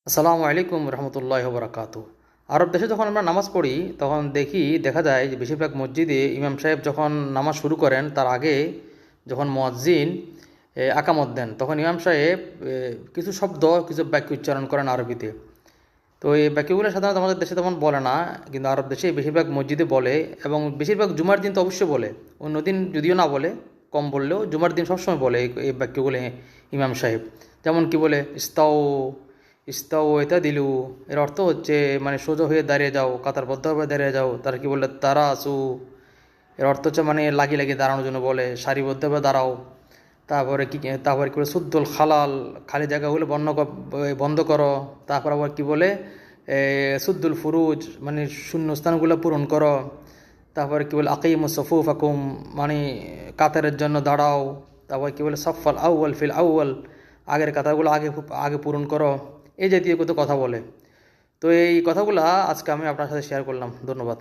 আসসালামু আলাইকুম রহমতুল্লাহ বরাকাতু। আরব দেশে যখন আমরা নামাজ পড়ি তখন দেখা যায় যে বেশিরভাগ মসজিদে ইমাম সাহেব যখন নামাজ শুরু করেন তার আগে যখন মুয়াজ্জিন আকামত দেন তখন ইমাম সাহেব কিছু শব্দ কিছু বাক্য উচ্চারণ করেন আরবিতে। তো এই বাক্যগুলো সাধারণত আমাদের দেশে তেমন বলে না, কিন্তু আরব দেশে বেশিরভাগ মসজিদে বলে এবং বেশিরভাগ জুমার দিন তো অবশ্যই বলে। অন্য দিন যদিও না বলে, কম বললেও জুমার দিন সবসময় বলে এই বাক্যগুলো ইমাম সাহেব। যেমন কি বলে, ইস্তাও ইস্তাও এটা দিলু, এর অর্থ হচ্ছে মানে সোজা হয়ে দাঁড়িয়ে যাও, কাতারবদ্ধভাবে দাঁড়িয়ে যাও। তারা কি বলে, তারা আসু, এর অর্থ হচ্ছে মানে লাগিয়ে লাগিয়ে দাঁড়ানোর জন্য বলে, সারিবদ্ধভাবে দাঁড়াও। তারপরে কি বলে, সুদ্দুল খালাল, খালি জায়গাগুলো বন্ধ করো। তারপর আবার কি বলে, সুদ্দুল ফুরুজ, মানে শূন্য স্থানগুলো পূরণ করো। তারপরে কি বলে, আকিমুস সফুফ আকুম, মানে কাতারের জন্য দাঁড়াও। তারপর কি বলে, সফল আউ্য়াল ফিল আউ্য়াল, আগের কাতারগুলো আগে আগে পূরণ করো। এই জাতীয় কত কথা বলে। তো এই কথাগুলো আজকে আমি আপনার সাথে শেয়ার করলাম। ধন্যবাদ।